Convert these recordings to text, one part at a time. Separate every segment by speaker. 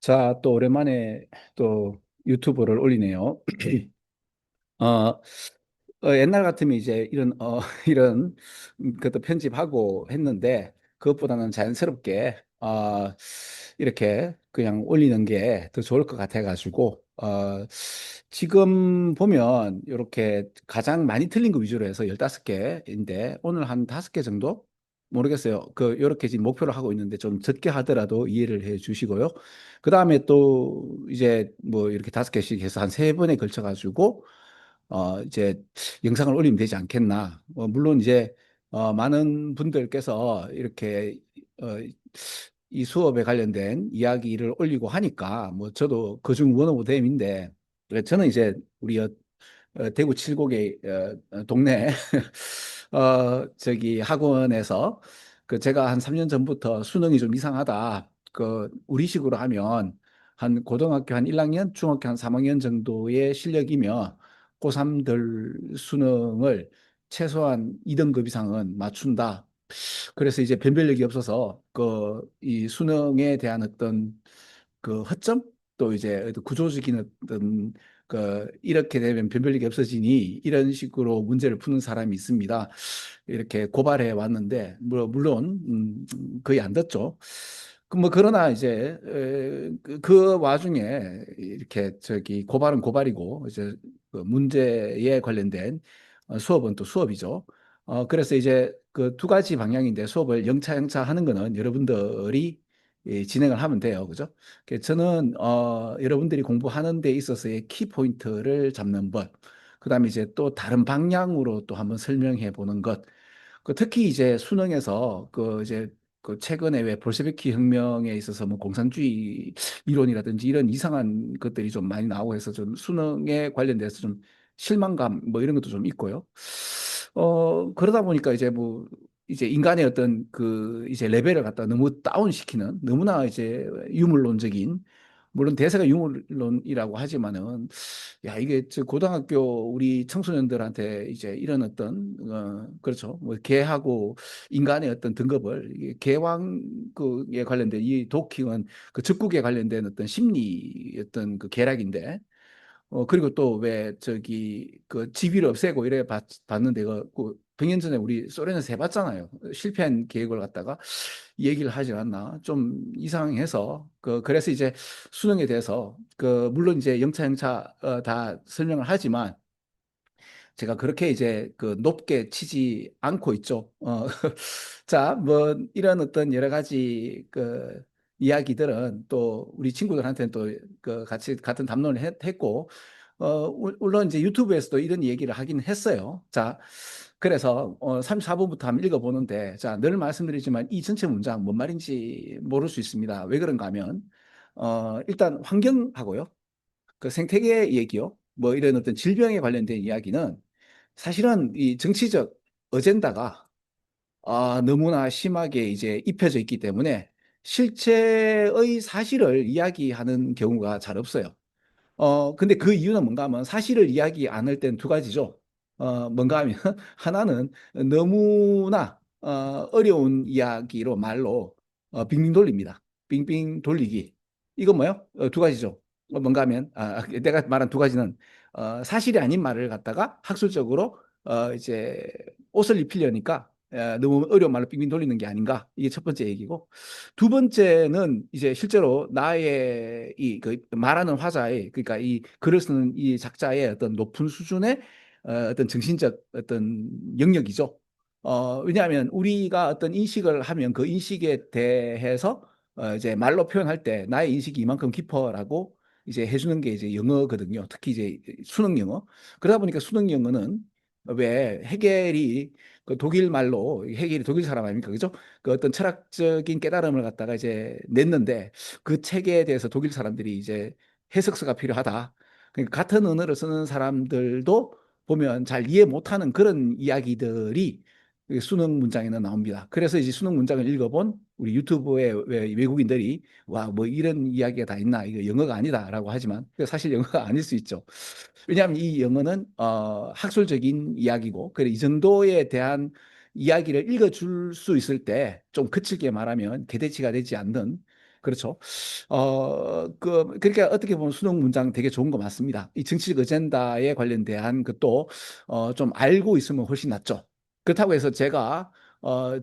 Speaker 1: 자, 또 오랜만에 또 유튜브를 올리네요. 어, 옛날 같으면 이제 이런, 이런 것도 편집하고 했는데, 그것보다는 자연스럽게, 이렇게 그냥 올리는 게 더 좋을 것 같아가지고, 지금 보면 이렇게 가장 많이 틀린 거 위주로 해서 15개인데, 오늘 한 5개 정도? 모르겠어요. 요렇게 지금 목표를 하고 있는데 좀 적게 하더라도 이해를 해 주시고요. 그 다음에 또 이제 뭐 이렇게 5개씩 해서 한 3번에 걸쳐가지고, 이제 영상을 올리면 되지 않겠나. 물론 이제 많은 분들께서 이렇게 어, 이 수업에 관련된 이야기를 올리고 하니까 뭐 저도 그중 원 오브 댐인데 저는 이제 우리 대구 칠곡의 동네 저기 학원에서 그 제가 한 3년 전부터 수능이 좀 이상하다. 그 우리식으로 하면 한 고등학교 한 1학년, 중학교 한 3학년 정도의 실력이면 고3들 수능을 최소한 2등급 이상은 맞춘다. 그래서 이제 변별력이 없어서 그 이 수능에 대한 어떤 그 허점 또 이제 어떤 구조적인 어떤 그 이렇게 되면 변별력이 없어지니 이런 식으로 문제를 푸는 사람이 있습니다. 이렇게 고발해 왔는데 물론 거의 안 됐죠. 뭐 그러나 이제 그 와중에 이렇게 저기 고발은 고발이고 이제 그 문제에 관련된 수업은 또 수업이죠. 그래서 이제 그 두 가지 방향인데 수업을 영차 하는 거는 여러분들이 진행을 하면 돼요. 그죠? 저는 여러분들이 공부하는 데 있어서의 키포인트를 잡는 것, 그다음에 이제 또 다른 방향으로 또 한번 설명해 보는 것. 특히 이제 수능에서 그 이제 그 최근에 왜 볼셰비키 혁명에 있어서 뭐 공산주의 이론이라든지 이런 이상한 것들이 좀 많이 나오고 해서 좀 수능에 관련돼서 좀 실망감 뭐 이런 것도 좀 있고요. 그러다 보니까 이제 뭐 이제 인간의 어떤 그 이제 레벨을 갖다 너무 다운시키는 너무나 이제 유물론적인, 물론 대세가 유물론이라고 하지만은 야 이게 저 고등학교 우리 청소년들한테 이제 이런 어떤 그렇죠 뭐 개하고 인간의 어떤 등급을 이게 개왕 그에 관련된 이 도킹은 그 적국에 관련된 어떤 심리 어떤 그 계략인데 그리고 또 왜 저기 그 직위를 없애고 이래 봤는데 그 100년 전에 우리 소련에서 해봤잖아요. 실패한 계획을 갖다가 얘기를 하지 않나 좀 이상해서 그래서 이제 수능에 대해서 그 물론 이제 영차 다 설명을 하지만 제가 그렇게 이제 그 높게 치지 않고 있죠. 자, 뭐 이런 어떤 여러 가지 그 이야기들은 또 우리 친구들한테는 또 그 같이 같은 담론을 했고, 물론 이제 유튜브에서도 이런 얘기를 하긴 했어요. 자, 그래서 34분부터 한번 읽어보는데, 자, 늘 말씀드리지만 이 전체 문장 뭔 말인지 모를 수 있습니다. 왜 그런가 하면 일단 환경하고요. 그 생태계 얘기요. 뭐 이런 어떤 질병에 관련된 이야기는 사실은 이 정치적 어젠다가 너무나 심하게 이제 입혀져 있기 때문에 실체의 사실을 이야기하는 경우가 잘 없어요. 근데 그 이유는 뭔가 하면 사실을 이야기 안 할 땐 두 가지죠. 뭔가 하면 하나는 너무나 어려운 이야기로 말로 빙빙 돌립니다. 빙빙 돌리기. 이건 뭐요? 두 가지죠. 뭔가 하면 내가 말한 두 가지는 사실이 아닌 말을 갖다가 학술적으로 이제 옷을 입히려니까 너무 어려운 말로 빙빙 돌리는 게 아닌가. 이게 첫 번째 얘기고. 두 번째는 이제 실제로 나의 이 그 말하는 화자의, 그러니까 이 글을 쓰는 이 작자의 어떤 높은 수준의 어떤 정신적 어떤 영역이죠. 왜냐하면 우리가 어떤 인식을 하면 그 인식에 대해서 이제 말로 표현할 때 나의 인식이 이만큼 깊어라고 이제 해주는 게 이제 영어거든요. 특히 이제 수능 영어. 그러다 보니까 수능 영어는 왜 헤겔이 그 독일 말로, 헤겔이 독일 사람 아닙니까? 그죠? 그 어떤 철학적인 깨달음을 갖다가 이제 냈는데 그 책에 대해서 독일 사람들이 이제 해석서가 필요하다. 그러니까 같은 언어를 쓰는 사람들도 보면 잘 이해 못하는 그런 이야기들이 수능 문장에는 나옵니다. 그래서 이제 수능 문장을 읽어본 우리 유튜브에 왜 외국인들이 와, 뭐 이런 이야기가 다 있나? 이거 영어가 아니다라고 하지만 사실 영어가 아닐 수 있죠. 왜냐하면 이 영어는 학술적인 이야기고, 그래 이 정도에 대한 이야기를 읽어줄 수 있을 때 좀 거칠게 말하면 개대치가 되지 않는 그렇죠. 그러니까 어떻게 보면 수능 문장 되게 좋은 거 맞습니다. 이 정치적 어젠다에 관련된 것도, 좀 알고 있으면 훨씬 낫죠. 그렇다고 해서 제가,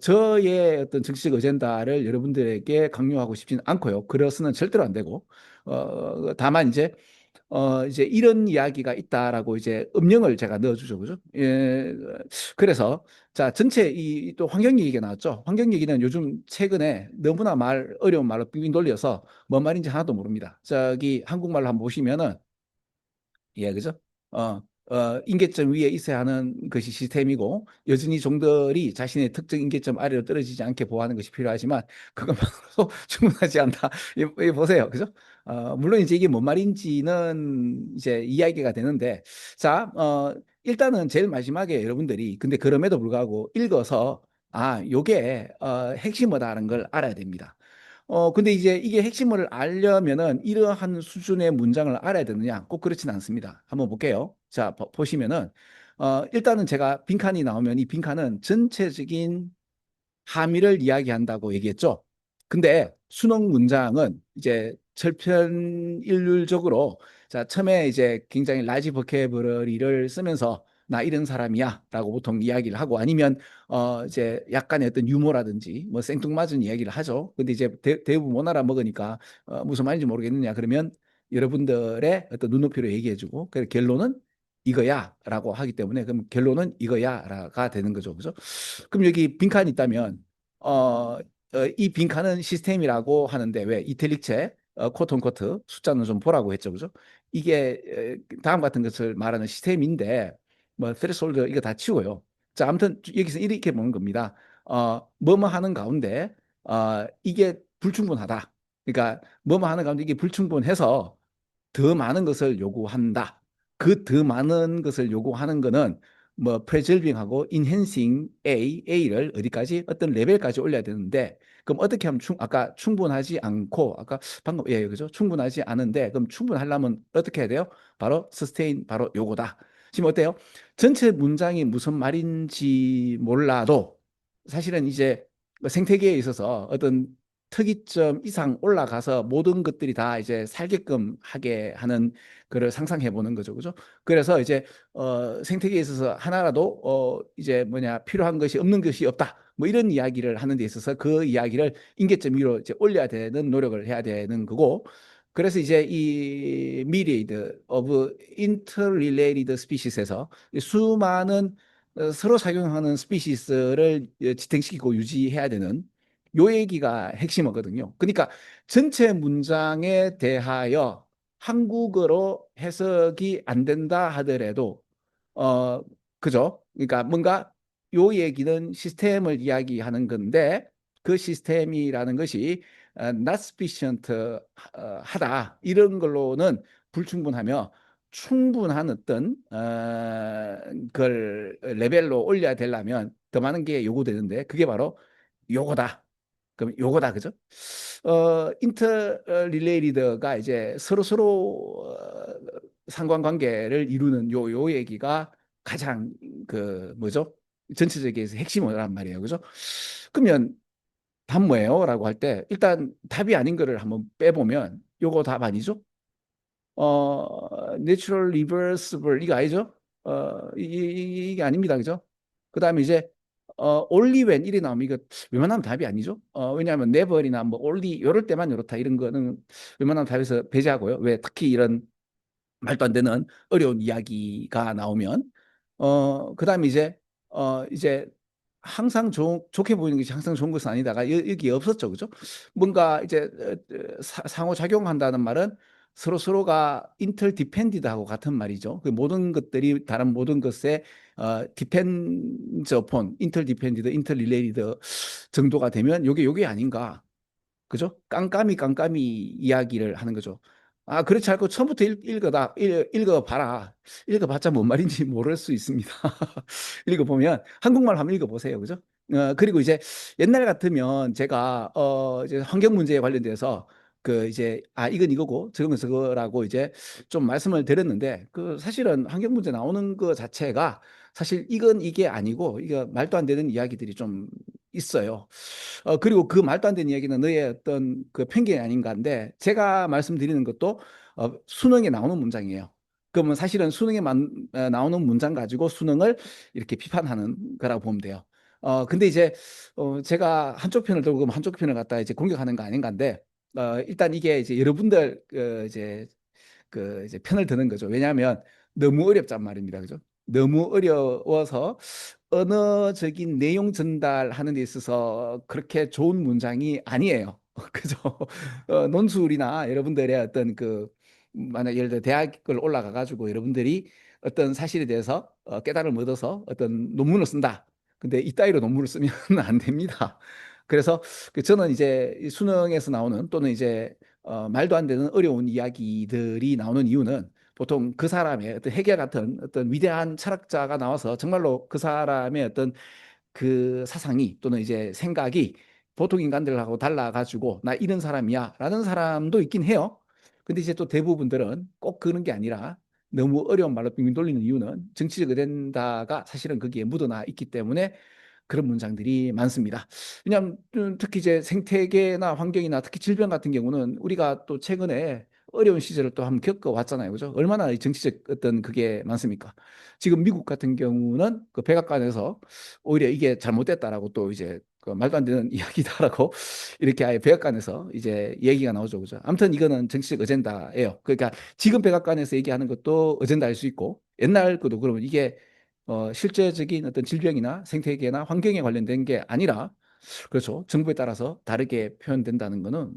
Speaker 1: 저의 어떤 정치적 어젠다를 여러분들에게 강요하고 싶지는 않고요. 그래서는 절대로 안 되고, 다만 이제 이런 이야기가 있다라고 이제 음령을 제가 넣어주죠. 그죠? 예. 그래서, 자, 전체 또 환경 얘기가 나왔죠. 환경 얘기는 요즘 최근에 너무나 어려운 말로 빙빙 돌려서 뭔 말인지 하나도 모릅니다. 저기 한국말로 한번 보시면은, 예, 그죠? 어, 인계점 위에 있어야 하는 것이 시스템이고, 여전히 종들이 자신의 특정 인계점 아래로 떨어지지 않게 보호하는 것이 필요하지만, 그것만으로도 충분하지 않다. 보세요. 그죠? 물론 이제 이게 뭔 말인지는 이제 이야기가 되는데, 자, 일단은 제일 마지막에 여러분들이, 근데 그럼에도 불구하고 읽어서, 요게, 핵심어다라는 걸 알아야 됩니다. 근데 이제 이게 핵심을 알려면은 이러한 수준의 문장을 알아야 되느냐? 꼭 그렇진 않습니다. 한번 볼게요. 자, 보시면은, 일단은 제가 빈칸이 나오면 이 빈칸은 전체적인 함의를 이야기한다고 얘기했죠. 근데 수능 문장은 이제 철편일률적으로, 자, 처음에 이제 굉장히 라지 버케브러리를 쓰면서 나 이런 사람이야 라고 보통 이야기를 하고, 아니면 이제 약간의 어떤 유머라든지 뭐 생뚱맞은 이야기를 하죠. 근데 이제 대부분 못 알아먹으니까 무슨 말인지 모르겠느냐 그러면 여러분들의 어떤 눈높이로 얘기해주고, 그래서 결론은 이거야 라고 하기 때문에, 그럼 결론은 이거야가 되는 거죠. 그죠? 그럼 여기 빈칸이 있다면, 이 빈칸은 시스템이라고 하는데, 왜 이탈릭체, 코트 온 코트 숫자는 좀 보라고 했죠. 그죠? 이게 다음 같은 것을 말하는 시스템인데, 뭐 threshold 이거 다 치고요. 자, 아무튼 여기서 이렇게 보는 겁니다. 뭐뭐 하는 가운데 이게 불충분하다. 그러니까 뭐뭐 하는 가운데 이게 불충분해서 더 많은 것을 요구한다. 그 더 많은 것을 요구하는 거는 뭐 preserving하고 enhancing A를 어디까지 어떤 레벨까지 올려야 되는데, 그럼 어떻게 하면 아까 충분하지 않고, 아까 방금, 예, 그죠? 충분하지 않은데, 그럼 충분하려면 어떻게 해야 돼요? 바로 sustain, 바로 요거다. 지금 어때요? 전체 문장이 무슨 말인지 몰라도 사실은 이제 생태계에 있어서 어떤 특이점 이상 올라가서 모든 것들이 다 이제 살게끔 하게 하는 거를 상상해 보는 거죠. 그죠? 그래서 이제 생태계에 있어서 하나라도 이제 뭐냐 필요한 것이 없는 것이 없다. 뭐 이런 이야기를 하는 데 있어서 그 이야기를 인계점 위로 이제 올려야 되는 노력을 해야 되는 거고, 그래서 이제 이 myriad of interrelated species에서 수많은 서로 작용하는 스피시스를 지탱시키고 유지해야 되는 요 얘기가 핵심이거든요. 그러니까 전체 문장에 대하여 한국어로 해석이 안 된다 하더라도, 어, 그죠? 그러니까 뭔가 요 얘기는 시스템을 이야기하는 건데, 그 시스템이라는 것이 not sufficient 하다. 이런 걸로는 불충분하며, 충분한 어떤 걸 레벨로 올려야 되려면 더 많은 게 요구되는데, 그게 바로 요거다. 그럼 요거다. 그죠? 인터릴레이드가 이제 서로 상관관계를 이루는 요 얘기가 가장 그 뭐죠? 전체적인 핵심이란 말이에요. 그죠? 그러면 답 뭐예요? 라고 할 때 일단 답이 아닌 거를 한번 빼보면 요거 답 아니죠? 내추럴 리버스블 이거 아니죠? 이게 아닙니다. 그죠? 그다음에 이제 only when 이리 나오면 이거 웬만하면 답이 아니죠. 왜냐하면 never이나 뭐 only 이럴 때만 이렇다 이런 거는 웬만하면 답에서 배제하고요. 왜 특히 이런 말도 안 되는 어려운 이야기가 나오면, 그다음에 이제 항상 좋게 보이는 것이 항상 좋은 것은 아니다가 여기 없었죠. 그죠? 뭔가 이제 상호작용한다는 말은 서로가 인터디펜디드하고 같은 말이죠. 그 모든 것들이 다른 모든 것에 디펜즈 어폰, 인터디펜디드, 인터릴레이드 정도가 되면 요게 아닌가. 그죠? 깜깜이 이야기를 하는 거죠. 그렇지 않고 처음부터 읽어봐라. 읽어봤자 뭔 말인지 모를 수 있습니다. 읽어보면, 한국말 한번 읽어보세요. 그죠? 그리고 이제 옛날 같으면 제가, 이제 환경 문제에 관련돼서 그 이제, 이건 이거고, 저건 저거라고 이제 좀 말씀을 드렸는데, 그 사실은 환경 문제 나오는 거 자체가 사실 이건 이게 아니고, 이거 말도 안 되는 이야기들이 좀 있어요. 그리고 그 말도 안 되는 이야기는 너의 어떤 그 편견이 아닌가 한데 제가 말씀드리는 것도 수능에 나오는 문장이에요. 그러면 사실은 나오는 문장 가지고 수능을 이렇게 비판하는 거라고 보면 돼요. 근데 이제 제가 한쪽 편을 들고 그럼 한쪽 편을 갖다 이제 공격하는 거 아닌가인데 일단 이게 이제 여러분들 이제 편을 드는 거죠. 왜냐하면 너무 어렵단 말입니다. 그죠? 너무 어려워서 언어적인 내용 전달하는 데 있어서 그렇게 좋은 문장이 아니에요. 그죠? 논술이나 여러분들의 어떤 만약 예를 들어 대학을 올라가 가지고 여러분들이 어떤 사실에 대해서 깨달음을 얻어서 어떤 논문을 쓴다. 근데 이따위로 논문을 쓰면 안 됩니다. 그래서 저는 이제 이 수능에서 나오는 또는 이제 말도 안 되는 어려운 이야기들이 나오는 이유는 보통 그 사람의 어떤 해결 같은 어떤 위대한 철학자가 나와서 정말로 그 사람의 어떤 그 사상이 또는 이제 생각이 보통 인간들하고 달라가지고 나 이런 사람이야 라는 사람도 있긴 해요. 근데 이제 또 대부분들은 꼭 그런 게 아니라 너무 어려운 말로 빙빙 돌리는 이유는 정치적 어젠다가 사실은 거기에 묻어나 있기 때문에 그런 문장들이 많습니다. 왜냐하면 특히 이제 생태계나 환경이나 특히 질병 같은 경우는 우리가 또 최근에 어려운 시절을 또 한번 겪어왔잖아요. 그죠? 얼마나 이 정치적 어떤 그게 많습니까? 지금 미국 같은 경우는 그 백악관에서 오히려 이게 잘못됐다라고 또 이제 그 말도 안 되는 이야기다라고 이렇게 아예 백악관에서 이제 얘기가 나오죠. 그죠? 아무튼 이거는 정치적 어젠다예요. 그러니까 지금 백악관에서 얘기하는 것도 어젠다일 수 있고 옛날 것도 그러면 이게 실제적인 어떤 질병이나 생태계나 환경에 관련된 게 아니라 그렇죠. 정부에 따라서 다르게 표현된다는 거는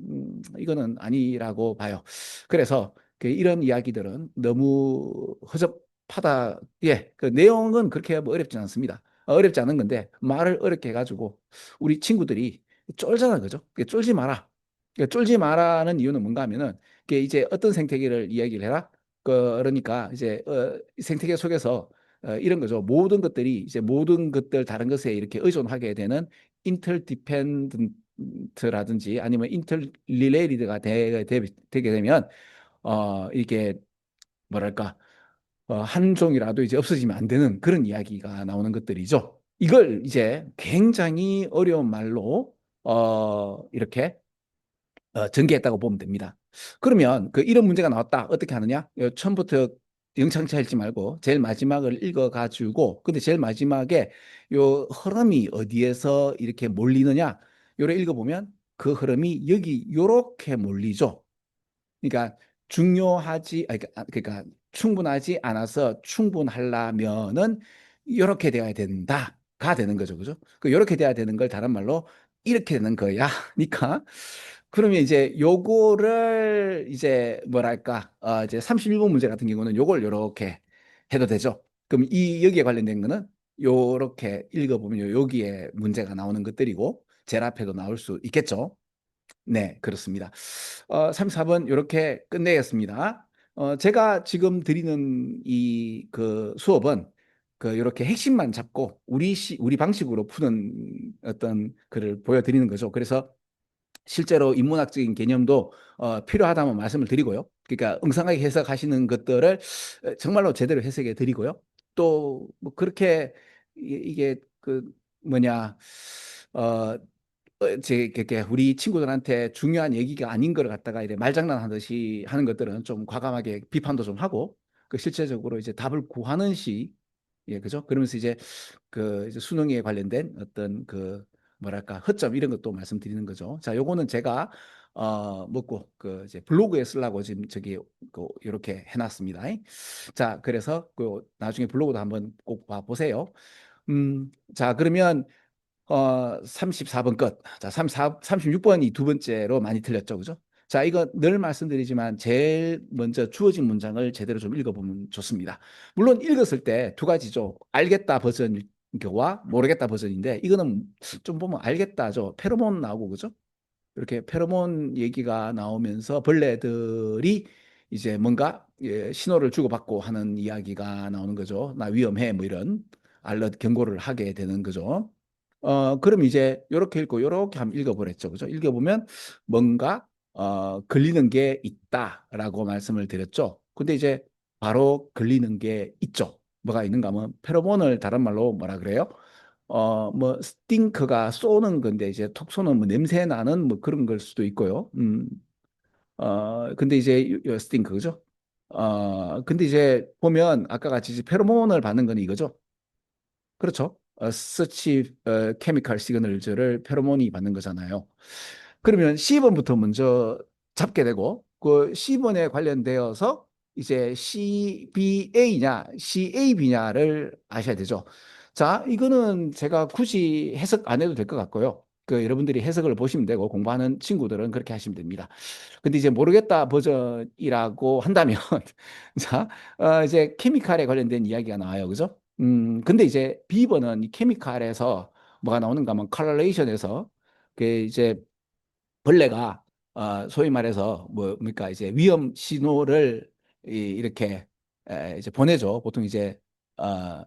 Speaker 1: 이거는 아니라고 봐요. 그래서 이런 이야기들은 너무 허접하다. 예, 그 내용은 그렇게 뭐 어렵지 않습니다. 어렵지 않은 건데 말을 어렵게 해가지고 우리 친구들이 쫄잖아, 그죠? 쫄지 마라. 쫄지 마라는 이유는 뭔가 하면은 그게 이제 어떤 생태계를 이야기를 해라. 그러니까 이제 생태계 속에서 이런 거죠. 모든 것들이 이제 모든 것들 다른 것에 이렇게 의존하게 되는 인터디펜던트라든지 아니면 인터릴레이드가 되게 되면 이게 뭐랄까 한 종이라도 이제 없어지면 안 되는 그런 이야기가 나오는 것들이죠. 이걸 이제 굉장히 어려운 말로 이렇게 전개했다고 보면 됩니다. 그러면 이런 문제가 나왔다. 어떻게 하느냐? 처음부터 영창치 할지 말고 제일 마지막을 읽어가지고 근데 제일 마지막에 요 흐름이 어디에서 이렇게 몰리느냐? 요를 읽어보면 그 흐름이 여기 요렇게 몰리죠. 그러니까 그러니까 충분하지 않아서 충분하려면은 이렇게 돼야 된다가 되는 거죠, 그죠? 이렇게 돼야 되는 걸 다른 말로 이렇게 되는 거야. 그러니까 그러면 이제 요거를 이제 뭐랄까 이제 31번 문제 같은 경우는 요걸 요렇게 해도 되죠. 그럼 이 여기에 관련된 거는 요렇게 읽어보면 여기에 문제가 나오는 것들이고 제일 앞에도 나올 수 있겠죠. 네, 그렇습니다. 34번 이렇게 끝내겠습니다. 제가 지금 드리는 이 수업은 이렇게 핵심만 잡고 우리 방식으로 푸는 어떤 글을 보여드리는 거죠. 그래서 실제로 인문학적인 개념도 필요하다면 말씀을 드리고요. 그러니까 응상하게 해석하시는 것들을 정말로 제대로 해석해 드리고요. 또 뭐 그렇게 이게 뭐냐 어, 이렇게 우리 친구들한테 중요한 얘기가 아닌 걸 갖다가 이제 말장난하듯이 하는 것들은 좀 과감하게 비판도 좀 하고 실제적으로 이제 답을 구하는 예, 그죠? 그러면서 이제 이제 수능에 관련된 어떤 뭐랄까 허점 이런 것도 말씀드리는 거죠. 자, 요거는 제가 먹고 이제 블로그에 쓰려고 지금 저기 이렇게 해놨습니다. 자, 그래서 나중에 블로그도 한번 꼭 봐보세요. 자, 그러면 34번 끝. 자, 36번이 두 번째로 많이 틀렸죠. 그죠? 자, 이거 늘 말씀드리지만 제일 먼저 주어진 문장을 제대로 좀 읽어보면 좋습니다. 물론 읽었을 때 두 가지죠. 알겠다 버전과 모르겠다 버전인데 이거는 좀 보면 알겠다죠. 페로몬 나오고 그죠? 이렇게 페로몬 얘기가 나오면서 벌레들이 이제 뭔가 신호를 주고받고 하는 이야기가 나오는 거죠. 나 위험해 뭐 이런 알럿 경고를 하게 되는 거죠. 그럼 이제 요렇게 읽고 요렇게 한번 읽어보랬죠. 그죠? 읽어보면 뭔가 걸리는 게 있다라고 말씀을 드렸죠. 근데 이제 바로 걸리는 게 있죠. 뭐가 있는가 하면 페로몬을 다른 말로 뭐라 그래요? 뭐 스팅크가 쏘는 건데 이제 톡 쏘는 뭐 냄새 나는 뭐 그런 걸 수도 있고요. 근데 이제 스팅크 그죠? 근데 이제 보면 아까 같이 이제 페로몬을 받는 건 이거죠. 그렇죠? 서치 케미컬 시그널즈를 페로몬이 받는 거잖아요. 그러면 C번부터 먼저 잡게 되고 그 C번에 관련되어서 이제 CBA냐 CAB냐를 아셔야 되죠. 자, 이거는 제가 굳이 해석 안 해도 될 것 같고요. 그 여러분들이 해석을 보시면 되고 공부하는 친구들은 그렇게 하시면 됩니다. 근데 이제 모르겠다 버전이라고 한다면 자, 이제 케미칼에 관련된 이야기가 나와요. 그죠? 근데 이제 B번은 이 케미칼에서 뭐가 나오는가 하면 컬러레이션에서 그 이제 벌레가 소위 말해서 뭡니까 이제 위험 신호를 이렇게 이제 보내죠. 보통 이제 어,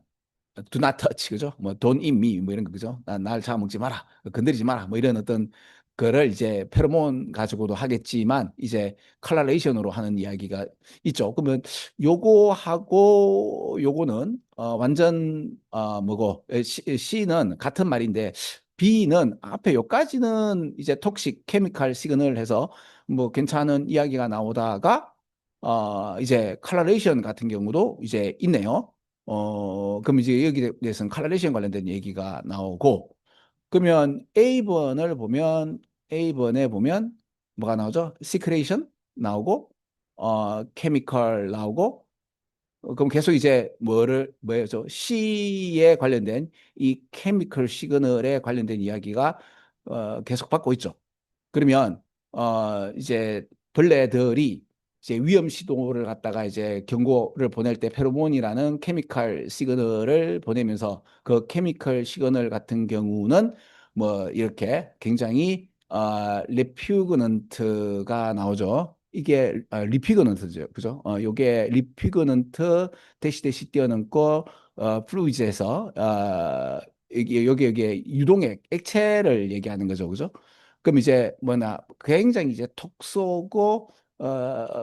Speaker 1: do not touch 그죠? 뭐 don't eat me 뭐 이런 거 그죠? 날 잡아먹지 마라, 건드리지 마라 뭐 이런 어떤 거를 이제 페로몬 가지고도 하겠지만 이제 컬러레이션으로 하는 이야기가 있죠. 그러면 요거하고 요거는 완전 뭐고 C는 같은 말인데 B는 앞에 요까지는 이제 톡식 케미칼 시그널 해서 뭐 괜찮은 이야기가 나오다가 이제 컬러레이션 같은 경우도 이제 있네요. 그럼 이제 여기에 대해서는 컬러레이션 관련된 얘기가 나오고, 그러면 A번에 보면 뭐가 나오죠? 시크레이션 나오고, 케미컬 나오고, 그럼 계속 이제 뭐예요? C에 관련된 이 케미컬 시그널에 관련된 이야기가 계속 받고 있죠. 그러면 이제 벌레들이 이제 위험 신호를 갖다가 이제 경고를 보낼 때 페로몬이라는 케미컬 시그널을 보내면서 그 케미컬 시그널 같은 경우는 뭐 이렇게 굉장히 리퓨그넌트가 나오죠. 이게 리피그넌트죠, 그죠? 요게 리피그넌트 대시 뛰어넘고 플루이드에서 여기 유동액 액체를 얘기하는 거죠, 그죠? 그럼 이제 뭐나 굉장히 이제 톡 쏘고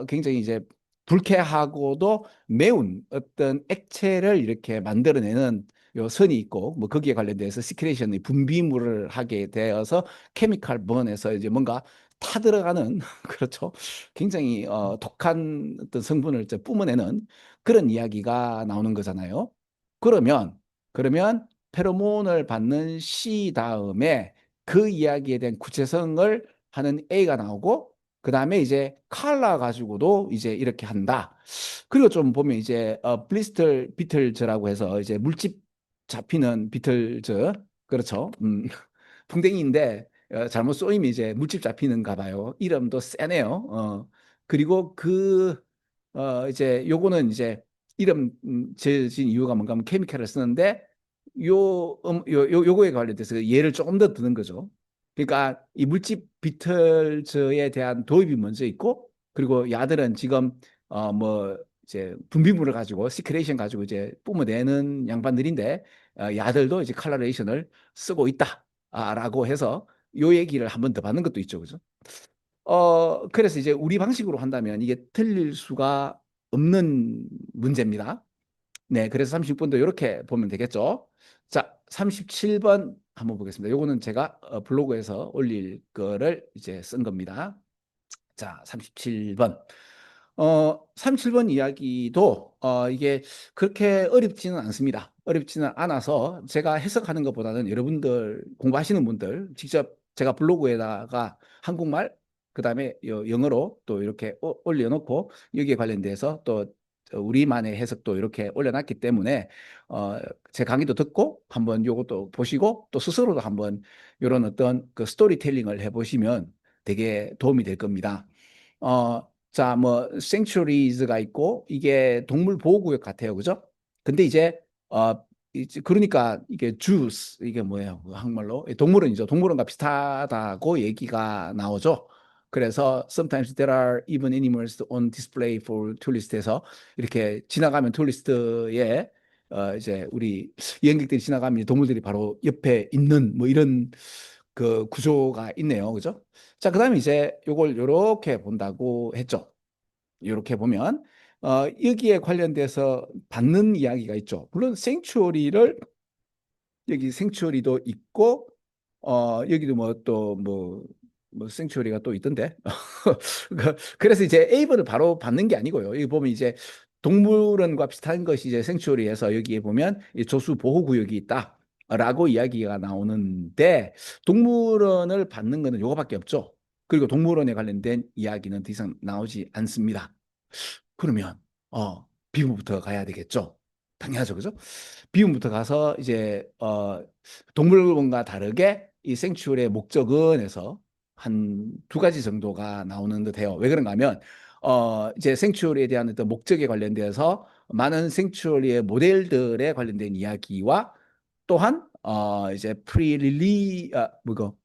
Speaker 1: 굉장히 이제 불쾌하고도 매운 어떤 액체를 이렇게 만들어내는 요 선이 있고 뭐 거기에 관련돼서 시크레이션의 분비물을 하게 되어서 케미칼 번에서 이제 뭔가 타들어가는 그렇죠. 굉장히 독한 어떤 성분을 이제 뿜어내는 그런 이야기가 나오는 거잖아요. 그러면 페로몬을 받는 C 다음에 그 이야기에 대한 구체성을 하는 A가 나오고 그 다음에 이제 칼라 가지고도 이제 이렇게 한다. 그리고 좀 보면 이제 블리스터 비틀즈라고 해서 이제 물집 잡히는 비틀즈 그렇죠. 풍뎅이인데 잘못 쏘이면 이제 물집 잡히는가 봐요. 이름도 세네요. 그리고 이제 요거는 이제 이름 지은 이유가 뭔가 하면 케미칼을 쓰는데 요거에 관련돼서 예를 조금 더 드는 거죠. 그러니까 이 물집 비틀즈에 대한 도입이 먼저 있고 그리고 야들은 지금 뭐 이제 분비물을 가지고 시크레이션 가지고 이제 뿜어내는 양반들인데 야들도 이제 컬러레이션을 쓰고 있다라고 해서 요 얘기를 한 번 더 받는 것도 있죠, 그죠? 그래서 이제 우리 방식으로 한다면 이게 틀릴 수가 없는 문제입니다. 네, 그래서 36번도 이렇게 보면 되겠죠. 자, 37번 한번 보겠습니다. 요거는 제가 블로그에서 올릴 거를 이제 쓴 겁니다. 자, 37번. 37번 이야기도 이게 그렇게 어렵지는 않습니다. 어렵지는 않아서 제가 해석하는 것보다는 여러분들 공부하시는 분들 직접 제가 블로그에다가 한국말 그다음에 영어로 또 이렇게 올려놓고 여기에 관련돼서 또 우리만의 해석도 이렇게 올려놨기 때문에 어, 제 강의도 듣고 한번 요것도 보시고 또 스스로도 한번 이런 어떤 그 스토리텔링을 해보시면 되게 도움이 될 겁니다. 자, 뭐 생츄리즈가 있고 이게 동물 보호구역 같아요, 그죠? 근데 이제 그러니까 이게 주스 이게 뭐예요? 그 한국말로 동물원이죠. 동물원과 비슷하다고 얘기가 나오죠. 그래서 sometimes there are even animals on display for tourist에서 이렇게 지나가면 투리스트에 이제 우리 여행객들이 지나가면 동물들이 바로 옆에 있는 뭐 이런 그 구조가 있네요. 그죠? 자, 그다음에 이제 요걸 요렇게 본다고 했죠. 요렇게 보면 여기에 관련돼서 받는 이야기가 있죠. 물론 생추어리를 여기 생추어리도 있고, 여기도 뭐 또 뭐 생추어리가 또 있던데. 그래서 이제 A번을 바로 받는 게 아니고요. 여기 보면 이제 동물원과 비슷한 것이 이제 생추어리에서 여기에 보면 이 조수 보호 구역이 있다라고 이야기가 나오는데 동물원을 받는 거는 요거밖에 없죠. 그리고 동물원에 관련된 이야기는 더 이상 나오지 않습니다. 그러면 비문부터 가야 되겠죠. 당연하죠, 그죠? 비문부터 가서 이제 동물원과 다르게 이 생추얼의 목적은 해서 한 두 가지 정도가 나오는 듯해요. 왜 그런가 하면 이제 생추얼에 대한 어떤 목적에 관련돼서 많은 생추얼의 모델들에 관련된 이야기와 또한 이제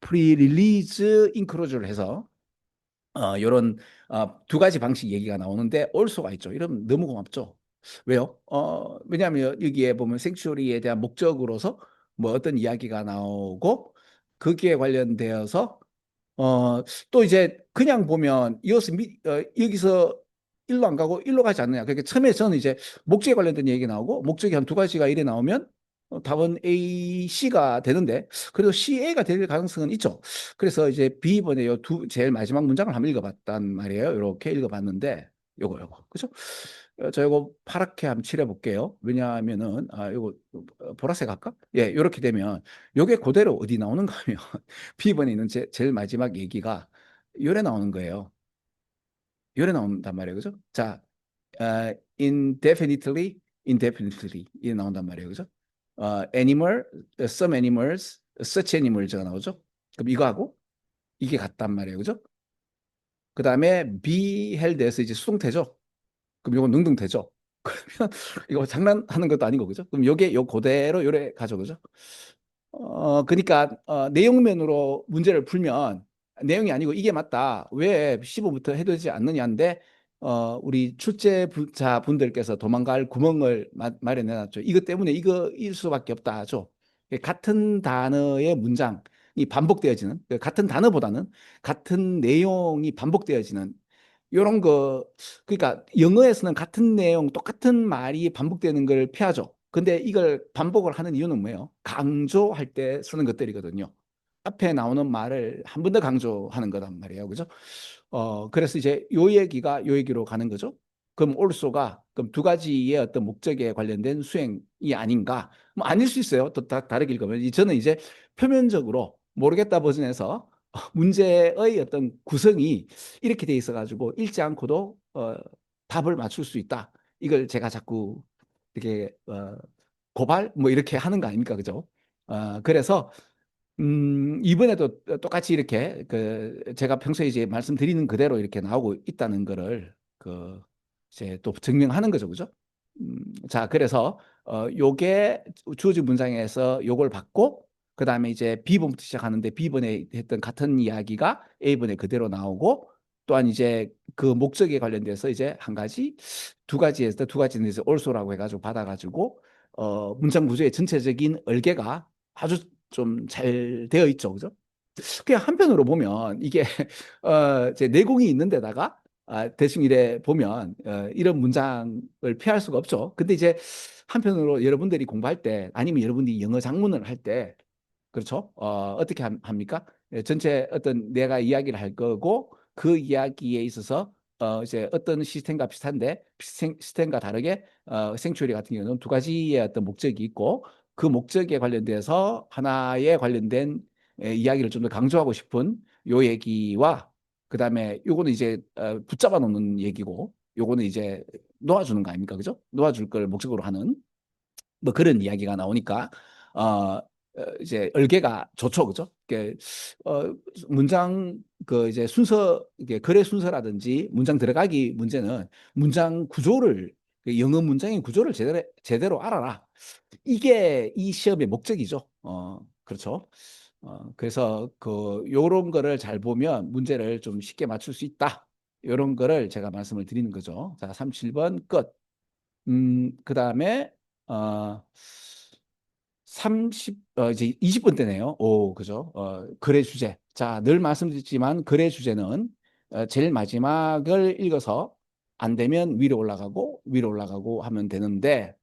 Speaker 1: 프리릴리즈 인크로즈를 해서 요런 두 가지 방식 얘기가 나오는데 올소가 있죠. 이러면 너무 고맙죠. 왜요? 왜냐하면 여기에 보면 생추어리에 대한 목적으로서 뭐 어떤 이야기가 나오고 거기에 관련되어서 어, 또 이제 그냥 보면 여기서 일로 안 가고 일로 가지 않느냐. 그러니까 처음에 저는 이제 목적에 관련된 얘기 나오고 목적이 한 두 가지가 이래 나오면 답은 A, C가 되는데 그래도 C, A가 될 가능성은 있죠. 그래서 이제 B번에 요 제일 마지막 문장을 한번 읽어봤단 말이에요. 이렇게 읽어봤는데 요거 그죠? 저 요거 파랗게 한번 칠해볼게요. 왜냐하면은 요거 보라색 할까? 예, 이렇게 되면 요게 그대로 어디 나오는가 하면 B번에 있는 제일 마지막 얘기가 요래 나오는 거예요. 요래 나온단 말이에요. 그죠? 자, indefinitely 이게 나온단 말이에요. 그죠? animal, some animals, such animals가 나오죠. 그럼 이거 하고 이게 같단 말이에요. 그죠? 그 다음에 be held에서 이제 수동태죠. 그럼 이건 능동태죠. 그러면 이거 장난하는 것도 아닌 거 그죠? 그럼 요게 요 그대로 요래 가죠. 그죠? 그러니까 내용면으로 문제를 풀면 내용이 아니고 이게 맞다. 왜 15부터 해두지 않느냐인데 우리 출제자 분들께서 도망갈 구멍을 마련해 놨죠. 이것 때문에 이거일 수밖에 없다 하죠. 같은 단어의 문장이 반복되어지는 같은 단어보다는 같은 내용이 반복되어지는 요런 거 그러니까 영어에서는 같은 내용 똑같은 말이 반복되는 걸 피하죠. 근데 이걸 반복을 하는 이유는 뭐예요? 강조할 때 쓰는 것들이거든요. 앞에 나오는 말을 한 번 더 강조하는 거란 말이에요. 그죠? 그래서 이제 요 얘기가 요 얘기로 가는 거죠. 그럼 올소가 그럼 두 가지의 어떤 목적에 관련된 수행이 아닌가? 뭐 아닐 수 있어요. 또 다르게 읽으면. 저는 이제 표면적으로 모르겠다 버전에서 문제의 어떤 구성이 이렇게 돼 있어 가지고 읽지 않고도 답을 맞출 수 있다. 이걸 제가 자꾸 이렇게 고발 뭐 이렇게 하는 거 아닙니까? 그죠? 그래서 이번에도 똑같이 이렇게 제가 평소에 이제 말씀드리는 그대로 이렇게 나오고 있다는 거를 이제 또 증명하는 거죠. 그죠? 자, 그래서 요게 주어진 문장에서 요걸 받고 그다음에 이제 B번부터 시작하는데 B번에 했던 같은 이야기가 A번에 그대로 나오고 또한 이제 그 목적에 관련돼서 이제 한 가지 두 가지에서 두 가지는 이제 올소라고 해가지고 받아가지고 문장 구조의 전체적인 얼개가 아주 좀 잘 되어 있죠. 그죠? 그냥 한편으로 보면 이게 제 내공이 있는 데다가 대충 이래 보면 이런 문장을 피할 수가 없죠. 근데 이제 한편으로 여러분들이 공부할 때 아니면 여러분들이 영어 작문을 할 때 그렇죠? 어떻게 합니까? 전체 어떤 내가 이야기를 할 거고 그 이야기에 있어서 이제 어떤 시스템과 비슷한데 시스템과 다르게 생추리 같은 경우는 두 가지의 어떤 목적이 있고 그 목적에 관련돼서 하나에 관련된 이야기를 좀 더 강조하고 싶은 요 얘기와 그다음에 요거는 이제 붙잡아 놓는 얘기고 요거는 이제 놓아주는 거 아닙니까? 그죠? 놓아줄 걸 목적으로 하는 뭐 그런 이야기가 나오니까 이제 얼개가 좋죠, 그죠? 어, 문장 이제 순서 이게 글의 순서라든지 문장 들어가기 문제는 문장 구조를 영어 문장의 구조를 제대로 알아라. 이게 이 시험의 목적이죠. 그렇죠. 그래서 요런 거를 잘 보면 문제를 좀 쉽게 맞출 수 있다. 요런 거를 제가 말씀을 드리는 거죠. 자, 37번 끝. 그다음에 어 이제 20분 때네요. 오, 그죠? 글의 주제. 자, 늘 말씀드렸지만 글의 주제는 제일 마지막을 읽어서 안 되면 위로 올라가고 위로 올라가고 하면 되는데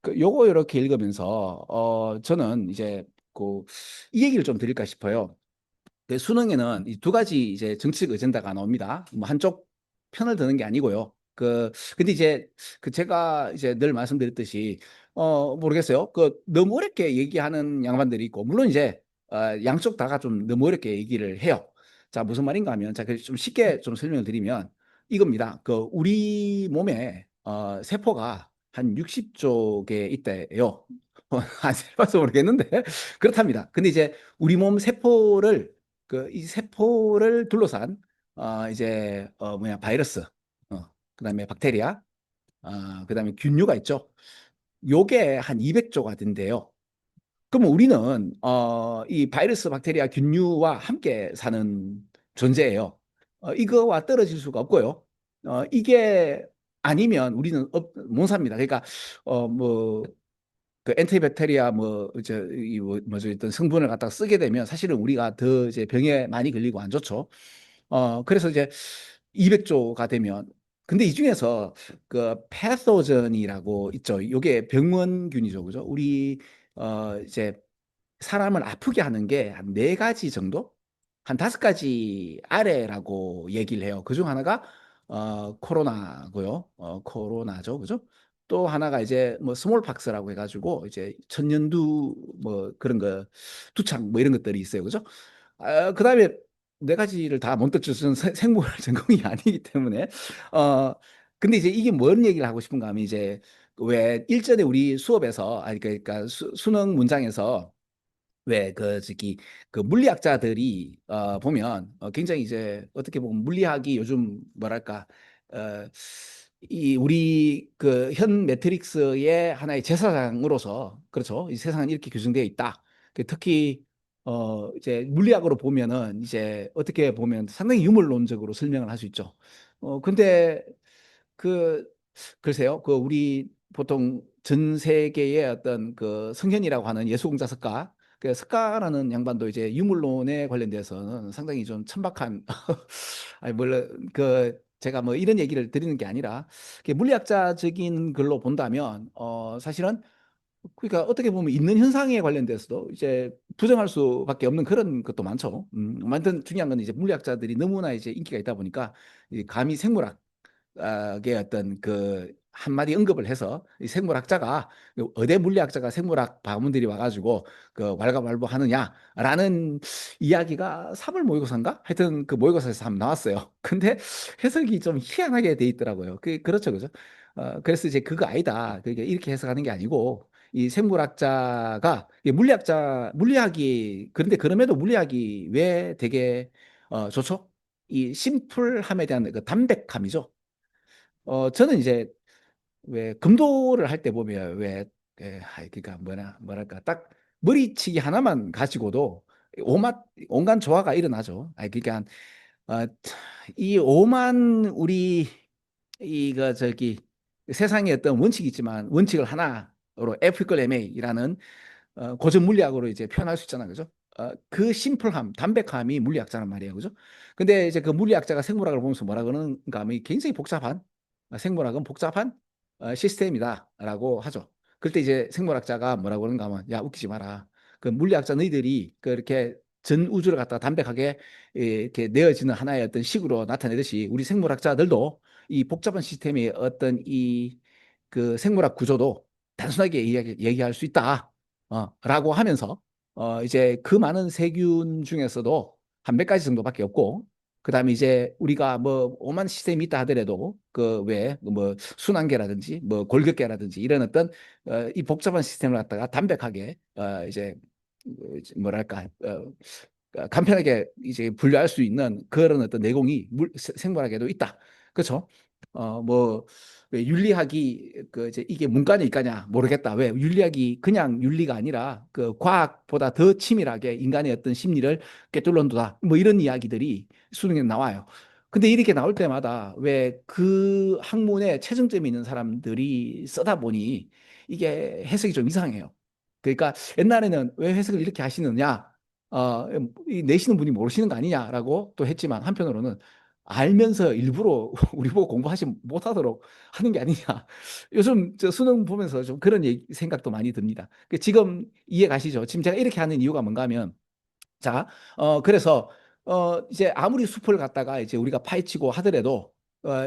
Speaker 1: 요거 이렇게 읽으면서, 저는 이제, 그, 이 얘기를 좀 드릴까 싶어요. 그 수능에는 이 두 가지 이제 정책 어젠다가 나옵니다. 뭐 한쪽 편을 드는 게 아니고요. 근데 이제 제가 이제 늘 말씀드렸듯이, 모르겠어요. 너무 어렵게 얘기하는 양반들이 있고, 물론 이제, 양쪽 다가 좀 너무 어렵게 얘기를 해요. 자, 무슨 말인가 하면, 자, 그좀 쉽게 좀 설명을 드리면 이겁니다. 우리 몸에, 세포가 한 60조 개 있대요. 안 세봐서 모르겠는데. 그렇답니다. 근데 이제 우리 몸 세포를 이 세포를 둘러싼 이제 뭐냐 바이러스, 그다음에 박테리아, 그다음에 균류가 있죠. 요게 한 200조가 된대요. 그러면 우리는 이 바이러스, 박테리아, 균류와 함께 사는 존재예요. 이거와 떨어질 수가 없고요. 이게 아니면 우리는 못 삽니다. 그러니까 뭐 엔티백테리아 뭐죠 어떤 성분을 갖다가 쓰게 되면 사실은 우리가 더 이제 병에 많이 걸리고 안 좋죠. 그래서 이제 200조가 되면, 근데 이 중에서 패소전이라고 있죠. 이게 병원균이죠, 그죠? 우리 이제 사람을 아프게 하는 게 한 네 가지 정도, 한 다섯 가지 아래라고 얘기를 해요. 그중 하나가 코로나고요. 코로나죠, 그죠? 또 하나가 이제 뭐 스몰팍스라고 해가지고 이제 천년두 뭐 그런 거, 두창 뭐 이런 것들이 있어요, 그죠? 그다음에 네 가지를 다 못듣죠 저는 생물 전공이 아니기 때문에. 어 근데 이제 이게 뭔 얘기를 하고 싶은가 하면, 이제 왜 일전에 우리 수업에서, 아니 그러니까 수능 문장에서, 왜 저기 물리학자들이 보면 굉장히 이제 어떻게 보면 물리학이 요즘 뭐랄까, 어, 이 우리 현 매트릭스의 하나의 제사장으로서, 그렇죠. 이 세상은 이렇게 규정되어 있다. 특히 이제 물리학으로 보면은 이제 어떻게 보면 상당히 유물론적으로 설명을 할 수 있죠. 근데 그 글쎄요. 우리 보통 전 세계의 어떤 성현이라고 하는 예수공자 석가, 석가라는 양반도 이제 유물론에 관련돼서는 상당히 좀 천박한 아니 물론 제가 뭐 이런 얘기를 드리는 게 아니라, 물리학자적인 걸로 본다면 사실은, 그러니까 어떻게 보면 있는 현상에 관련돼서도 이제 부정할 수밖에 없는 그런 것도 많죠. 완전 중요한 건 이제 물리학자들이 너무나 이제 인기가 있다 보니까 이 감히 생물학 의 어떤 한마디 언급을 해서, 이 생물학자가, 의대 물리학자가 생물학 바문들이 와가지고 왈가왈부하느냐라는 이야기가 3월 모의고사인가? 하여튼 모의고사에서 한번 나왔어요. 근데 해석이 좀 희한하게 돼 있더라고요. 그렇죠, 그죠? 그래서 이제 그거 아니다. 그게 이렇게 해석하는 게 아니고, 이 생물학자가 이 물리학이, 그런데 그럼에도 물리학이 왜 되게 좋죠? 이 심플함에 대한 담백함이죠. 저는 이제 왜 금도를 할 때 보면, 그러니까 뭐랄까, 딱 머리치기 하나만 가지고도 온갖 조화가 일어나죠. 그러니까 어, 이 오만 우리 저기 세상에 어떤 원칙이 있지만, 원칙을 하나로 F 이퀄 MA라는 고전 물리학으로 이제 표현할 수 있잖아요, 그죠? 그 심플함, 담백함이 물리학자란 말이에요, 그죠? 근데 이제 물리학자가 생물학을 보면서 뭐라 그러는가 하면, 굉장히 복잡한, 생물학은 복잡한 시스템이다라고 하죠. 그때 이제 생물학자가 뭐라고 그러는가 하면, 야, 웃기지 마라. 물리학자 너희들이 이렇게 전 우주를 갖다 담백하게 이렇게 내어지는 하나의 어떤 식으로 나타내듯이, 우리 생물학자들도 이 복잡한 시스템의 어떤 생물학 구조도 단순하게 얘기할 수 있다. 라고 하면서, 이제 그 많은 세균 중에서도 한 몇 가지 정도밖에 없고, 그다음에 이제 우리가 뭐 오만 시스템이 있다 하더라도 왜 뭐 순환계라든지 뭐 골격계라든지 이런 어떤 이 복잡한 시스템을 갖다가 담백하게 이제 뭐랄까, 간편하게 이제 분류할 수 있는 그런 어떤 내공이 생물학에도 있다. 그렇죠? 뭐, 왜 윤리학이 이제 이게 문과냐 이과냐 모르겠다. 왜 윤리학이 그냥 윤리가 아니라 과학보다 더 치밀하게 인간의 어떤 심리를 꿰뚫는다. 뭐 이런 이야기들이 수능에 나와요. 근데 이렇게 나올 때마다 왜 학문에 최정점이 있는 사람들이 쓰다 보니 이게 해석이 좀 이상해요. 그러니까 옛날에는 왜 해석을 이렇게 하시느냐, 내시는 분이 모르시는 거 아니냐라고 또 했지만, 한편으로는 알면서 일부러 우리 보고 공부하지 못하도록 하는 게 아니냐. 요즘 저 수능 보면서 좀 그런 생각도 많이 듭니다. 지금 이해 가시죠? 지금 제가 이렇게 하는 이유가 뭔가 하면, 자, 그래서, 이제 아무리 숲을 갖다가 이제 우리가 파헤치고 하더라도,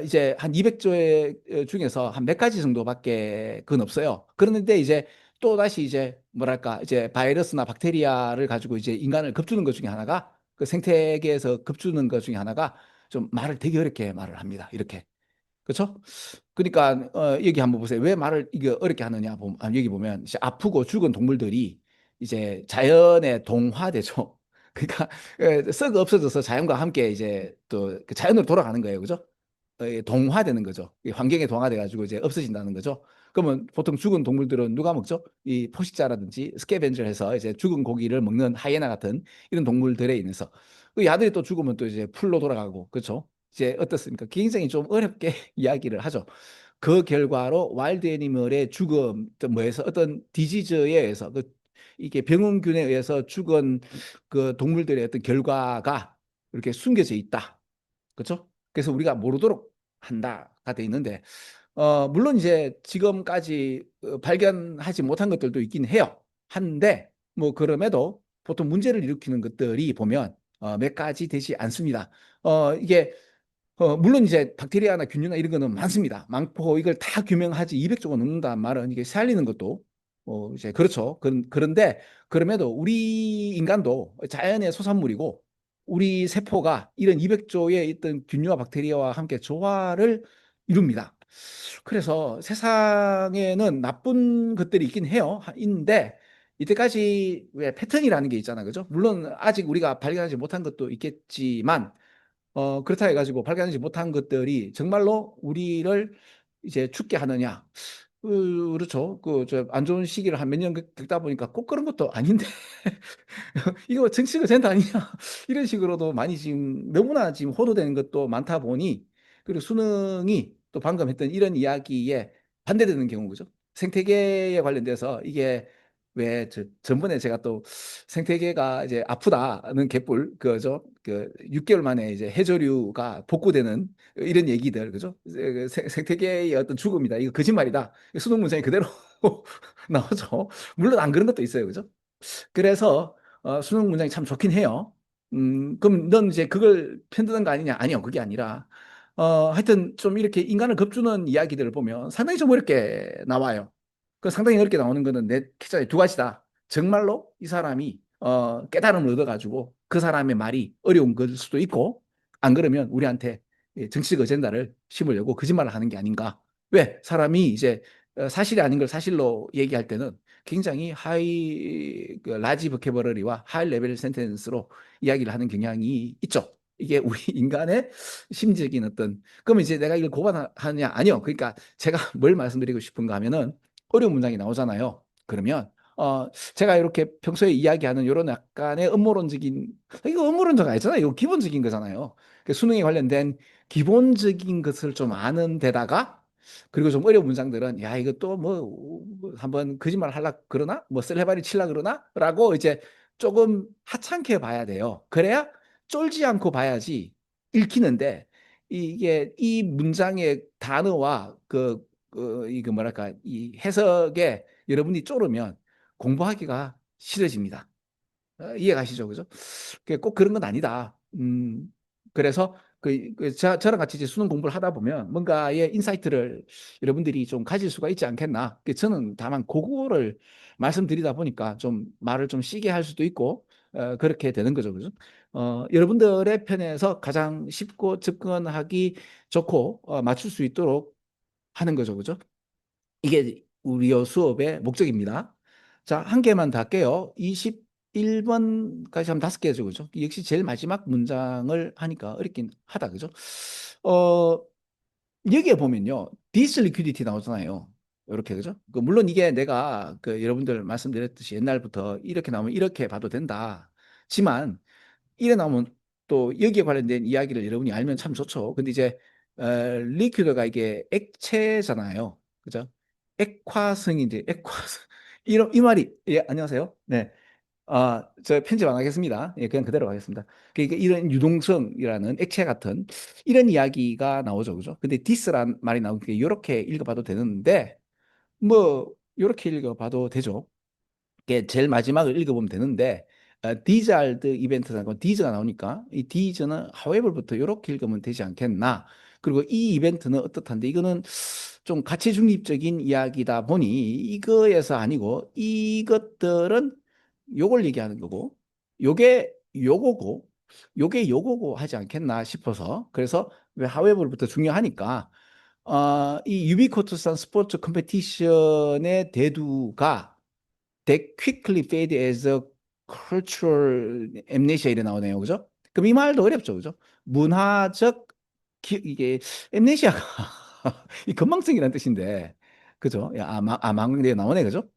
Speaker 1: 이제 한 200조의 중에서 한 몇 가지 정도밖에 그건 없어요. 그런데 이제 또 다시 이제 뭐랄까, 이제 바이러스나 박테리아를 가지고 이제 인간을 겁주는 것 중에 하나가, 그 생태계에서 겁주는 것 중에 하나가 좀 말을 되게 어렵게 말을 합니다. 이렇게. 그렇죠? 그러니까 여기 한번 보세요. 왜 말을 이게 어렵게 하느냐? 여기 보면 이제 아프고 죽은 동물들이 이제 자연에 동화되죠. 그러니까 썩 없어져서 자연과 함께 이제 또그 자연으로 돌아가는 거예요. 그죠? 동화되는 거죠. 이 환경에 동화돼 가지고 이제 없어진다는 거죠. 그러면 보통 죽은 동물들은 누가 먹죠? 이 포식자라든지 스캐벤저 해서 이제 죽은 고기를 먹는 하이에나 같은 이런 동물들에 인해서 그 야들이 또 죽으면 또 이제 풀로 돌아가고 그렇죠? 이제 어떻습니까? 굉장히 좀 어렵게 이야기를 하죠. 그 결과로 와일드 애니멀의 죽음, 또 뭐에서 어떤 디지즈에 의해서 이게 병원균에 의해서 죽은 그 동물들의 어떤 결과가 이렇게 숨겨져 있다. 그렇죠? 그래서 우리가 모르도록 한다가 돼 있는데 물론 이제 지금까지 발견하지 못한 것들도 있긴 해요. 한데 뭐 그럼에도 보통 문제를 일으키는 것들이 보면 몇 가지 되지 않습니다. 이게 물론 이제 박테리아나 균류나 이런 거는 많습니다. 많고 이걸 다 규명하지 200조가 넘는다는 말은 이게 살리는 것도 이제 그렇죠. 그런데 그럼에도 우리 인간도 자연의 소산물이고 우리 세포가 이런 200조의 있던 균류와 박테리아와 함께 조화를 이룹니다. 그래서 세상에는 나쁜 것들이 있긴 해요. 있는데 이때까지 왜 패턴이라는 게 있잖아. 그죠? 물론 아직 우리가 발견하지 못한 것도 있겠지만 그렇다 해가지고 발견하지 못한 것들이 정말로 우리를 이제 죽게 하느냐. 그렇죠. 저 안 좋은 시기를 한 몇 년 겪다 보니까 꼭 그런 것도 아닌데. 이거 정치가 된다 아니냐. 이런 식으로도 많이 지금 너무나 지금 호도되는 것도 많다 보니 그리고 수능이 또 방금 했던 이런 이야기에 반대되는 경우 그죠? 생태계에 관련돼서 이게 왜 전번에 제가 또 생태계가 이제 아프다는 개뿔 그죠? 그 6개월 만에 이제 해조류가 복구되는 이런 얘기들 그죠? 생태계의 어떤 죽음이다. 이거 거짓말이다. 수능 문장이 그대로 나오죠. 물론 안 그런 것도 있어요. 그죠? 그래서 수능 문장이 참 좋긴 해요. 그럼 넌 이제 그걸 편드는 거 아니냐? 아니요, 그게 아니라 하여튼 좀 이렇게 인간을 겁주는 이야기들을 보면 상당히 좀 어렵게 나와요. 그 상당히 어렵게 나오는 거는 내 캐치에 두 가지다. 정말로 이 사람이 깨달음을 얻어가지고 그 사람의 말이 어려운 걸 수도 있고 안 그러면 우리한테 정치적 어젠다를 심으려고 거짓말을 하는 게 아닌가. 왜? 사람이 이제 사실이 아닌 걸 사실로 얘기할 때는 굉장히 라지 보케버러리와 하이 레벨 센텐스로 이야기를 하는 경향이 있죠. 이게 우리 인간의 심리적인 어떤 그러면 이제 내가 이걸 고발하느냐 아니요. 그러니까 제가 뭘 말씀드리고 싶은가 하면은 어려운 문장이 나오잖아요. 그러면 제가 이렇게 평소에 이야기하는 이런 약간의 음모론적인 이거 음모론적 아니잖아요. 이거 기본적인 거잖아요. 수능에 관련된 기본적인 것을 좀 아는 데다가 그리고 좀 어려운 문장들은 야 이거 또 뭐 한번 거짓말 할라 그러나 뭐 셀레바리 칠라 그러나 라고 이제 조금 하찮게 봐야 돼요. 그래야 쫄지 않고 봐야지 읽히는데 이게 이 문장의 단어와 이거 뭐랄까 이 해석에 여러분이 쫄으면 공부하기가 싫어집니다. 이해 가시죠? 그죠? 꼭 그런 건 아니다. 그래서 저랑 같이 이제 수능 공부를 하다 보면 뭔가의 인사이트를 여러분들이 좀 가질 수가 있지 않겠나. 저는 다만 그거를 말씀드리다 보니까 좀 말을 좀 시게 할 수도 있고, 그렇게 되는 거죠. 그죠? 여러분들의 편에서 가장 쉽고 접근하기 좋고, 맞출 수 있도록 하는 거죠. 그죠? 이게 우리 수업의 목적입니다. 자, 한 개만 더 할게요. 21번까지 하면 5개죠. 그죠? 역시 제일 마지막 문장을 하니까 어렵긴 하다. 그죠? 어, 여기에 보면요. this liquidity 나오잖아요. 이렇게, 그죠? 물론 이게 내가 여러분들 말씀드렸듯이 옛날부터 이렇게 나오면 이렇게 봐도 된다. 지만, 이래 나오면 또 여기에 관련된 이야기를 여러분이 알면 참 좋죠. 근데 이제 리퀴드가 이게 액체잖아요. 그죠? 액화성인데 액화성 이 말이 예 안녕하세요. 네. 저 편집 안 하겠습니다. 예, 그냥 그대로 가겠습니다. 그러니까 이런 유동성이라는 액체 같은 이런 이야기가 나오죠. 그죠? 근데 디스란 말이 나오니까 이렇게 읽어봐도 되는데, 뭐, 이렇게 읽어봐도 되죠. 이게 제일 마지막을 읽어보면 되는데, 디자드 이벤트라는 건 디즈가 나오니까 이 디즈는 however부터 이렇게 읽으면 되지 않겠나. 그리고 이 이벤트는 어떻한데 이거는 좀 가치 중립적인 이야기다 보니 이거에서 아니고 이것들은 요걸 얘기하는 거고 요게 요거고 요게 요거고 하지 않겠나 싶어서 그래서 왜 however부터 중요하니까 이 유비쿼터스한 스포츠 컴페티션의 대두가 That quickly fade as a cultural amnesia 이래 나오네요. 그죠? 그럼 이 말도 어렵죠. 그죠? 문화적 이게 amnesia가 이 건망증이라는 뜻인데 그죠? 망대 나오네. 그죠?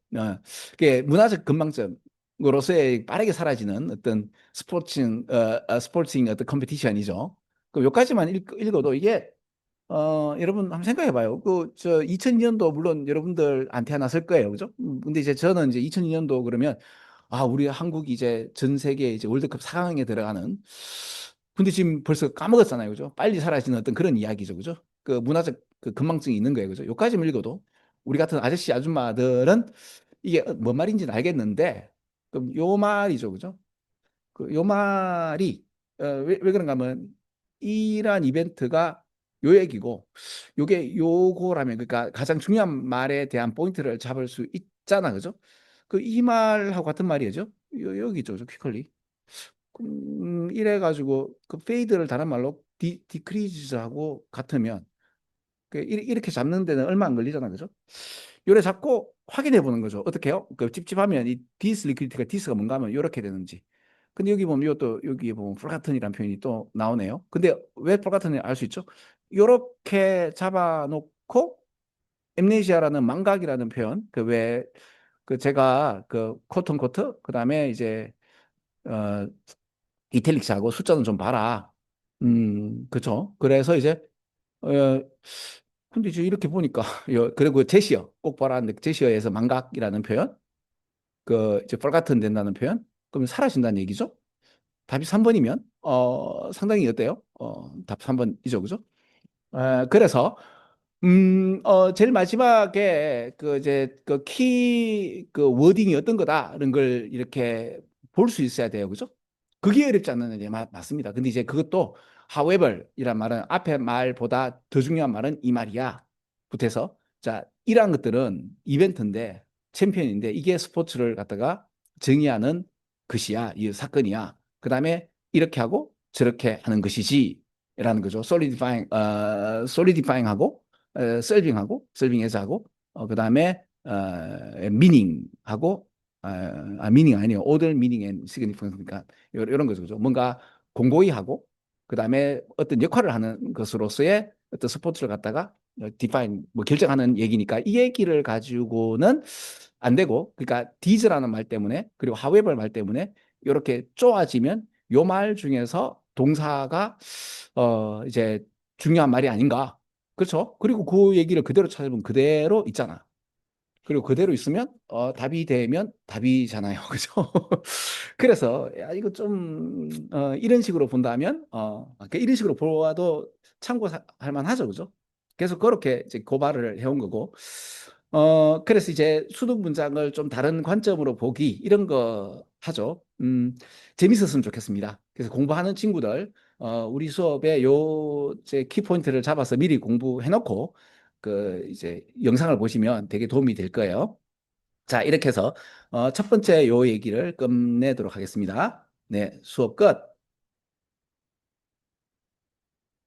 Speaker 1: 그게 문화적 건망증으로서의 빠르게 사라지는 어떤 스포츠ing 어떤 컴피티션이죠. 그럼 여기까지만 읽어도 이게 여러분 한번 생각해 봐요. 저 2002년도 물론 여러분들한테 하나 쓸 거예요. 그죠? 근데 이제 저는 이제 2002년도 그러면 우리 한국이 이제 전 세계 이제 월드컵 4강에 들어가는 근데 지금 벌써 까먹었잖아요. 그죠? 빨리 사라지는 어떤 그런 이야기죠. 그죠? 그 문화적 그 건망증이 있는 거예요. 그죠? 요까지만 읽어도 우리 같은 아저씨 아줌마들은 이게 뭔 말인지는 알겠는데 그럼 요 말이죠. 그죠? 요 말이 왜 그런가 하면 이러한 이벤트가 요 얘기고 요게 요거라면 그러니까 가장 중요한 말에 대한 포인트를 잡을 수 있잖아. 그죠? 그 이 말하고 같은 말이죠. 여기죠. 저 퀴컬리. 이래 가지고 그 페이드를 다른 말로 디크리즈하고 같으면 이렇게 잡는 데는 얼마 안 걸리잖아. 그죠? 요래 잡고 확인해 보는 거죠. 어떻게 해요? 그 찝찝하면 이 디스 리퀴디티가 디스가 뭔가 하면 요렇게 되는지. 근데 여기 보면 이것도 여기 보면 forgotten이라는 표현이 또 나오네요. 근데 왜 forgotten을 알 수 있죠? 요렇게 잡아놓고 엠네시아라는 망각이라는 표현 그 왜 그 제가 그 코튼 코트 그다음에 이제 어 이탈릭스하고 숫자는 좀 봐라. 그죠? 그래서 이제 어 근데 이제 이렇게 보니까 그리고 제시어 꼭 봐라. 근데 제시어에서 망각이라는 표현 그 이제 forgotten 된다는 표현 그럼 사라진다는 얘기죠? 답이 3번이면 상당히 어때요? 답 3번이죠, 그죠? 그래서 제일 마지막에 그 이제 그 키 워딩이 어떤 거다라는 걸 이렇게 볼 수 있어야 돼요, 그죠? 그게 어렵지 않는 게 맞습니다. 근데 이제 그것도 however 이란 말은 앞에 말보다 더 중요한 말은 이 말이야. 붙어서 자 이러한 것들은 이벤트인데 챔피언인데 이게 스포츠를 갖다가 정의하는 것이야, 이 사건이야. 그 다음에 이렇게 하고 저렇게 하는 것이지. 라는 거죠. solidifying하고 serving하고 그다음에 meaning하고 meaning 아니에요. order, meaning and significance 그러니까 이런 거죠. 그죠? 뭔가 공고히 하고 그다음에 어떤 역할을 하는 것으로서의 어떤 스포츠를 갖다가 define 뭐 결정하는 얘기니까 이 얘기를 가지고는 안 되고 그러니까 these라는 말 때문에 그리고 however 말 때문에 이렇게 쪼아지면 요 말 중에서 동사가 이제 중요한 말이 아닌가. 그렇죠? 그리고 그 얘기를 그대로 찾아보면 그대로 있잖아. 그리고 그대로 있으면 답이 되면 답이잖아요. 그죠? 그래서 야, 이거 좀 이런 식으로 본다면 이런 식으로 보아도 참고할 만하죠. 그죠? 계속 그렇게 이제 고발을 해온 거고 그래서 이제 수능 문장을 좀 다른 관점으로 보기 이런 거 하죠. 재밌었으면 좋겠습니다. 그래서 공부하는 친구들 우리 수업에 요 이제 키포인트를 잡아서 미리 공부해 놓고 그 이제 영상을 보시면 되게 도움이 될 거예요. 자, 이렇게 해서 첫 번째 요 얘기를 끝내도록 하겠습니다. 네, 수업 끝.